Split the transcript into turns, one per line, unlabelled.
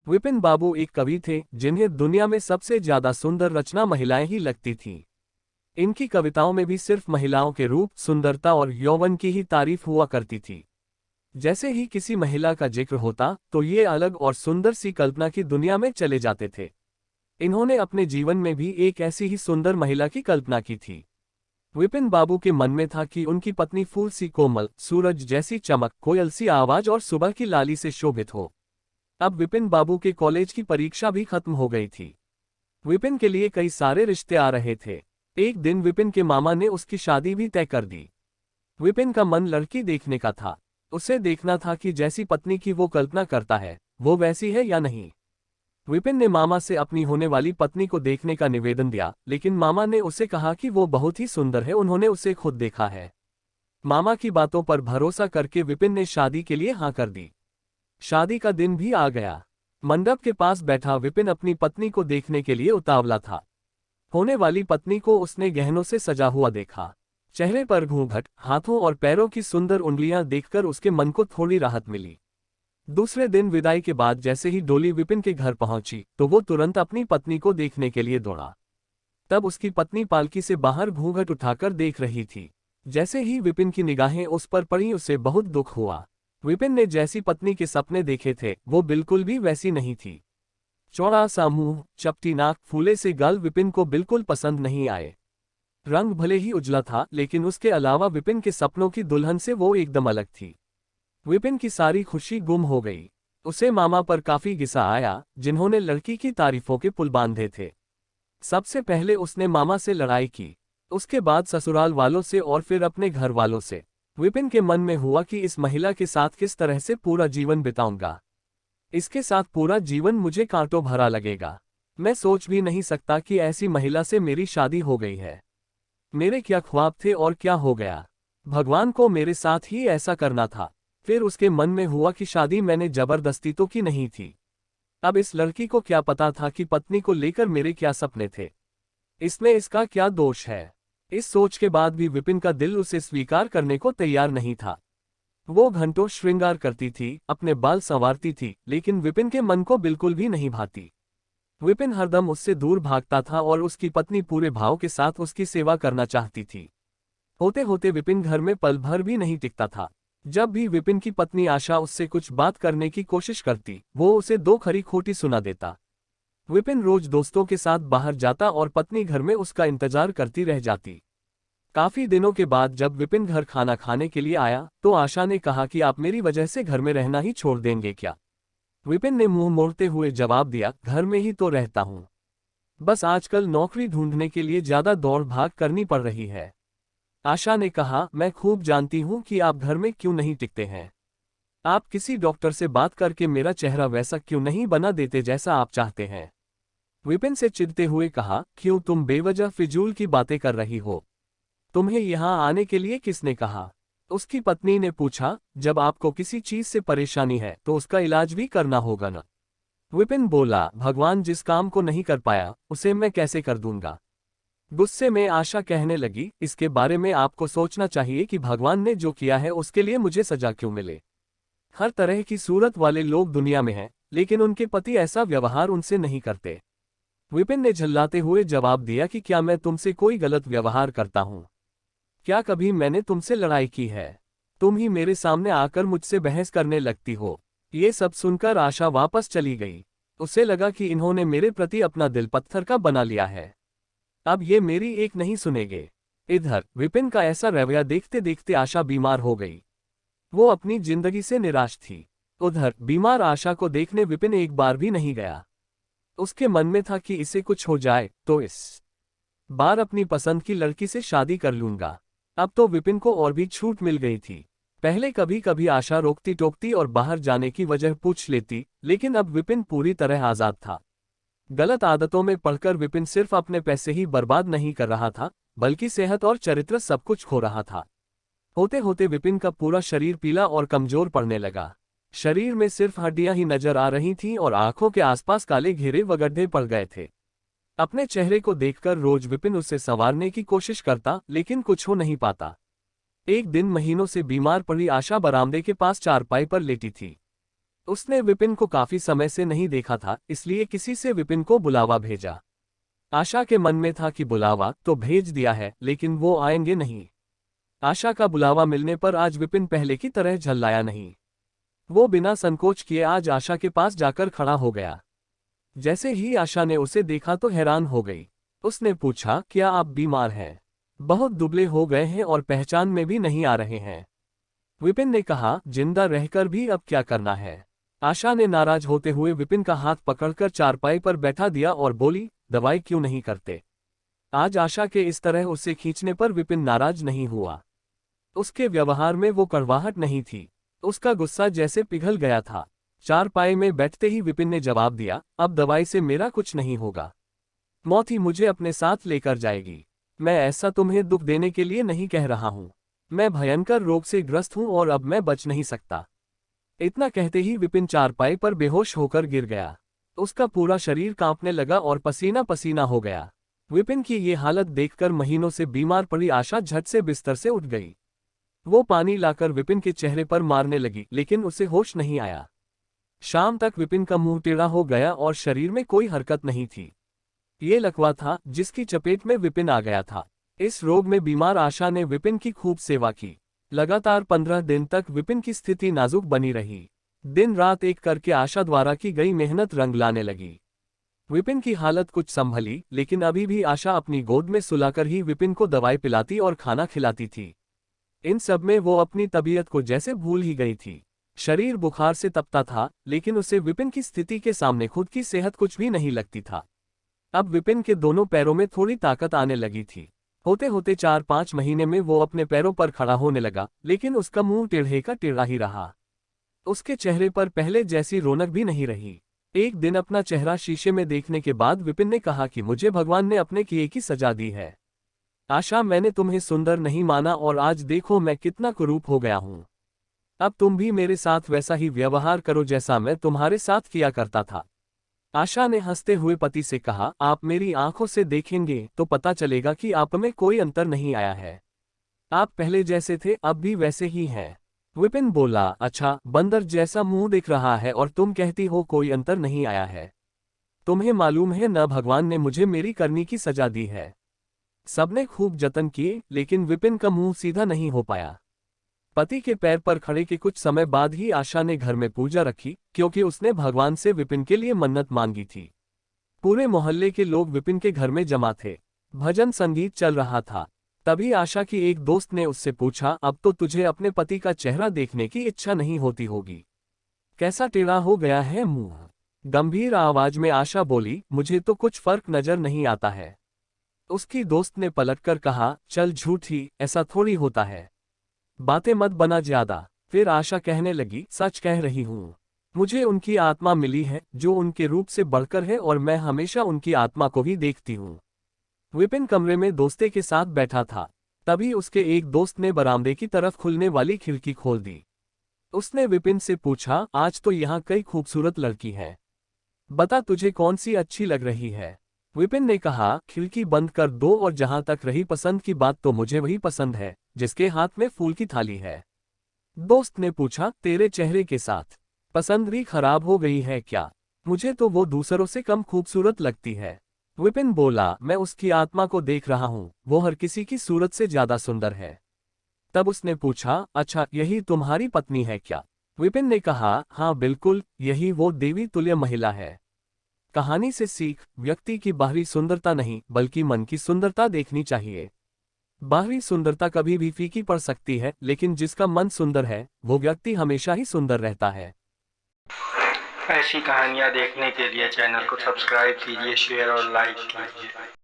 विपिन बाबू एक कवि थे जिन्हें दुनिया में सबसे ज्यादा सुंदर रचना महिलाएं ही लगती थीं। इनकी कविताओं में भी सिर्फ महिलाओं के रूप, सुंदरता और यौवन की ही तारीफ हुआ करती थी। जैसे ही किसी महिला का जिक्र होता तो ये अलग और सुंदर सी कल्पना की दुनिया में चले जाते थे। इन्होंने अपने जीवन में भी एक ऐसी ही सुंदर महिला की कल्पना की थी। विपिन बाबू के मन में था कि उनकी पत्नी फूल सी कोमल, सूरज जैसी चमक, कोयल सी आवाज और सुबह की लाली से शोभित हो। अब विपिन बाबू के कॉलेज की परीक्षा भी खत्म हो गई थी। विपिन के लिए कई सारे रिश्ते आ रहे थे। एक दिन विपिन के मामा ने उसकी शादी भी तय कर दी। विपिन का मन लड़की देखने का था। उसे देखना था कि जैसी पत्नी की वो कल्पना करता है वो वैसी है या नहीं। विपिन ने मामा से अपनी होने वाली पत्नी को देखने का निवेदन दिया, लेकिन मामा ने उसे कहा कि वो बहुत ही सुंदर है, उन्होंने उसे खुद देखा है। मामा की बातों पर भरोसा करके विपिन ने शादी के लिए हाँ कर दी। शादी का दिन भी आ गया। मंडप के पास बैठा विपिन अपनी पत्नी को देखने के लिए उतावला था। होने वाली पत्नी को उसने गहनों से सजा हुआ देखा। चेहरे पर घूंघट, हाथों और पैरों की सुंदर उंगलियां देखकर उसके मन को थोड़ी राहत मिली। दूसरे दिन विदाई के बाद जैसे ही डोली विपिन के घर पहुंची तो वो तुरंत अपनी पत्नी को देखने के लिए दौड़ा। तब उसकी पत्नी पालकी से बाहर घूंघट उठाकर देख रही थी। जैसे ही विपिन की निगाहें उस पर पड़ी उसे बहुत दुख हुआ। विपिन ने जैसी पत्नी के सपने देखे थे वो बिल्कुल भी वैसी नहीं थी। चौड़ा सा मुंह, चपटी नाक, फूले से गाल विपिन को बिल्कुल पसंद नहीं आए। रंग भले ही उजला था लेकिन उसके अलावा विपिन के सपनों की दुल्हन से वो एकदम अलग थी। विपिन की सारी खुशी गुम हो गई। उसे मामा पर काफी गुस्सा आया, जिन्होंने लड़की की तारीफों के पुल बांधे थे। सबसे पहले उसने मामा से लड़ाई की, उसके बाद ससुराल वालों से और फिर अपने घर वालों से। विपिन के मन में हुआ कि इस महिला के साथ किस तरह से पूरा जीवन बिताऊंगा। इसके साथ पूरा जीवन मुझे कांटों भरा लगेगा। मैं सोच भी नहीं सकता कि ऐसी महिला से मेरी शादी हो गई है। मेरे क्या ख्वाब थे और क्या हो गया। भगवान को मेरे साथ ही ऐसा करना था। फिर उसके मन में हुआ कि शादी मैंने जबरदस्ती तो की नहीं थी। अब इस लड़की को क्या पता था कि पत्नी को लेकर मेरे क्या सपने थे। इसमें इसका क्या दोष है। इस सोच के बाद भी विपिन का दिल उसे स्वीकार करने को तैयार नहीं था। वो घंटों श्रृंगार करती थी, अपने बाल संवारती थी, लेकिन विपिन के मन को बिल्कुल भी नहीं भाती। विपिन हरदम उससे दूर भागता था और उसकी पत्नी पूरे भाव के साथ उसकी सेवा करना चाहती थी। होते होते विपिन घर में पल भर भी नहीं टिकता था। जब भी विपिन की पत्नी आशा उससे कुछ बात करने की कोशिश करती वो उसे दो खरी खोटी सुना देता। विपिन रोज दोस्तों के साथ बाहर जाता और पत्नी घर में उसका इंतजार करती रह जाती। काफी दिनों के बाद जब विपिन घर खाना खाने के लिए आया तो आशा ने कहा कि आप मेरी वजह से घर में रहना ही छोड़ देंगे क्या। विपिन ने मुंह मोड़ते हुए जवाब दिया, घर में ही तो रहता हूं। बस आजकल नौकरी ढूंढने के लिए ज्यादा दौड़ भाग करनी पड़ रही है। आशा ने कहा, मैं खूब जानती हूं कि आप घर में क्यों नहीं टिकते हैं। आप किसी डॉक्टर से बात करके मेरा चेहरा वैसा क्यों नहीं बना देते जैसा आप चाहते हैं। विपिन से चिढ़ते हुए कहा, क्यों तुम बेवजह फिजूल की बातें कर रही हो। तुम्हें यहाँ आने के लिए किसने कहा। उसकी पत्नी ने पूछा, जब आपको किसी चीज से परेशानी है तो उसका इलाज भी करना होगा ना। विपिन बोला, भगवान जिस काम को नहीं कर पाया उसे मैं कैसे कर दूंगा। गुस्से में आशा कहने लगी, इसके बारे में आपको सोचना चाहिए कि भगवान ने जो किया है उसके लिए मुझे सजा क्यों मिले। हर तरह की सूरत वाले लोग दुनिया में हैं, लेकिन उनके पति ऐसा व्यवहार उनसे नहीं करते। विपिन ने झल्लाते हुए जवाब दिया कि क्या मैं तुमसे कोई गलत व्यवहार करता हूं। क्या कभी मैंने तुमसे लड़ाई की है। तुम ही मेरे सामने आकर मुझसे बहस करने लगती हो। ये सब सुनकर आशा वापस चली गई। उसे लगा कि इन्होंने मेरे प्रति अपना दिल पत्थर का बना लिया है। अब ये मेरी एक नहीं सुनेंगे। इधर विपिन का ऐसा रवैया देखते देखते आशा बीमार हो गई। वो अपनी जिंदगी से निराश थी। उधर बीमार आशा को देखने विपिन एक बार भी नहीं गया। उसके मन में था कि इसे कुछ हो जाए तो इस बार अपनी पसंद की लड़की से शादी कर लूंगा। अब तो विपिन को और भी छूट मिल गई थी। पहले कभी कभी आशा रोकती टोकती और बाहर जाने की वजह पूछ लेती, लेकिन अब विपिन पूरी तरह आजाद था। गलत आदतों में पड़कर विपिन सिर्फ अपने पैसे ही बर्बाद नहीं कर रहा था, बल्कि सेहत और चरित्र सब कुछ खो रहा था। होते होते विपिन का पूरा शरीर पीला और कमजोर पड़ने लगा। शरीर में सिर्फ हड्डियां ही नजर आ रही थीं और आंखों के आसपास काले घेरे व गड्ढे पड़ गए थे। अपने चेहरे को देखकर रोज विपिन उसे संवारने की कोशिश करता, लेकिन कुछ हो नहीं पाता। एक दिन महीनों से बीमार पड़ी आशा बरामदे के पास चारपाई पर लेटी थी। उसने विपिन को काफी समय से नहीं देखा था, इसलिए किसी से विपिन को बुलावा भेजा। आशा के मन में था कि बुलावा तो भेज दिया है, लेकिन वो आएंगे नहीं। आशा का बुलावा मिलने पर आज विपिन पहले की तरह झल्लाया नहीं। वो बिना संकोच किए आज आशा के पास जाकर खड़ा हो गया। जैसे ही आशा ने उसे देखा तो हैरान हो गई। उसने पूछा, क्या आप बीमार हैं? बहुत दुबले हो गए हैं और पहचान में भी नहीं आ रहे हैं। विपिन ने कहा, जिंदा रहकर भी अब क्या करना है? आशा ने नाराज होते हुए विपिन का हाथ पकड़कर चारपाई पर बैठा दिया और बोली, दवाई क्यों नहीं करते? आज आशा के इस तरह उसे खींचने पर विपिन नाराज नहीं हुआ। उसके व्यवहार में वो कड़वाहट नहीं थी। उसका गुस्सा जैसे पिघल गया था। चारपाई में बैठते ही विपिन ने जवाब दिया, अब दवाई से मेरा कुछ नहीं होगा। मौत ही मुझे अपने साथ लेकर जाएगी। मैं ऐसा तुम्हें दुख देने के लिए नहीं कह रहा हूं। मैं भयंकर रोग से ग्रस्त हूं और अब मैं बच नहीं सकता। इतना कहते ही विपिन चारपाई पर बेहोश होकर गिर गया। उसका पूरा शरीर कांपने लगा और पसीना पसीना हो गया। विपिन की ये हालत देखकर महीनों से बीमार पड़ी आशा झट से बिस्तर से उठ गई। वो पानी लाकर विपिन के चेहरे पर मारने लगी, लेकिन उसे होश नहीं आया। शाम तक विपिन का मुंह टेढ़ा हो गया और शरीर में कोई हरकत नहीं थी। ये लकवा था जिसकी चपेट में विपिन आ गया था। इस रोग में बीमार आशा ने विपिन की खूब सेवा की। लगातार 15 दिन तक विपिन की स्थिति नाजुक बनी रही। दिन रात एक करके आशा द्वारा की गई मेहनत रंग लाने लगी। विपिन की हालत कुछ संभली, लेकिन अभी भी आशा अपनी गोद में सुलाकर ही विपिन को दवाई पिलाती और खाना खिलाती थी। इन सब में वो अपनी तबीयत को जैसे भूल ही गई थी। शरीर बुखार से तपता था, लेकिन उसे विपिन की स्थिति के सामने खुद की सेहत कुछ भी नहीं लगती था। अब विपिन के दोनों पैरों में थोड़ी ताकत आने लगी थी। होते होते 4-5 महीने में वो अपने पैरों पर खड़ा होने लगा, लेकिन उसका मुंह टेढ़े का टेढ़ा ही रहा। उसके चेहरे पर पहले जैसी रौनक भी नहीं रही। एक दिन अपना चेहरा शीशे में देखने के बाद विपिन ने कहा कि मुझे भगवान ने अपने किए की सजा दी है। आशा, मैंने तुम्हें सुंदर नहीं माना और आज देखो मैं कितना कुरूप हो गया हूं। अब तुम भी मेरे साथ वैसा ही व्यवहार करो जैसा मैं तुम्हारे साथ किया करता था। आशा ने हंसते हुए पति से कहा, आप मेरी आंखों से देखेंगे तो पता चलेगा कि आप में कोई अंतर नहीं आया है। आप पहले जैसे थे अब भी वैसे ही हैं। विपिन बोला, अच्छा, बंदर जैसा मुंह दिख रहा है और तुम कहती हो कोई अंतर नहीं आया है। तुम्हें मालूम है न, भगवान ने मुझे मेरी करनी की सजा दी है। सबने खूब जतन किए, लेकिन विपिन का मुंह सीधा नहीं हो पाया। पति के पैर पर खड़े के कुछ समय बाद ही आशा ने घर में पूजा रखी, क्योंकि उसने भगवान से विपिन के लिए मन्नत मांगी थी। पूरे मोहल्ले के लोग विपिन के घर में जमा थे। भजन संगीत चल रहा था। तभी आशा की एक दोस्त ने उससे पूछा, अब तो तुझे अपने पति का चेहरा देखने की इच्छा नहीं होती होगी। कैसा टेढ़ा हो गया है मुंह? गंभीर आवाज में आशा बोली, मुझे तो कुछ फर्क नजर नहीं आता है। उसकी दोस्त ने पलटकर कहा, चल झूठी, ऐसा थोड़ी होता है। बातें मत बना ज्यादा। फिर आशा कहने लगी, सच कह रही हूं। मुझे उनकी आत्मा मिली है जो उनके रूप से बढ़कर है और मैं हमेशा उनकी आत्मा को ही देखती हूं। विपिन कमरे में दोस्ते के साथ बैठा था। तभी उसके एक दोस्त ने बरामदे की तरफ खुलने वाली खिड़की खोल दी। उसने विपिन से पूछा, आज तो यहाँ कई खूबसूरत लड़की हैं। बता तुझे कौन सी अच्छी लग रही है? विपिन ने कहा, खिड़की बंद कर दो और जहां तक रही पसंद की बात, तो मुझे वही पसंद है जिसके हाथ में फूल की थाली है। दोस्त ने पूछा, तेरे चेहरे के साथ पसंद भी खराब हो गई है क्या? मुझे तो वो दूसरों से कम खूबसूरत लगती है। विपिन बोला, मैं उसकी आत्मा को देख रहा हूँ, वो हर किसी की सूरत से ज्यादा सुंदर है। तब उसने पूछा, अच्छा, यही तुम्हारी पत्नी है क्या? विपिन ने कहा, हाँ बिल्कुल, यही वो देवी तुल्य महिला है। कहानी से सीख, व्यक्ति की बाहरी सुंदरता नहीं बल्कि मन की सुंदरता देखनी चाहिए। बाहरी सुंदरता कभी भी फीकी पड़ सकती है, लेकिन जिसका मन सुंदर है वो व्यक्ति हमेशा ही सुंदर रहता है।
ऐसी कहानियाँ देखने के लिए चैनल को सब्सक्राइब कीजिए, शेयर और लाइक कीजिए।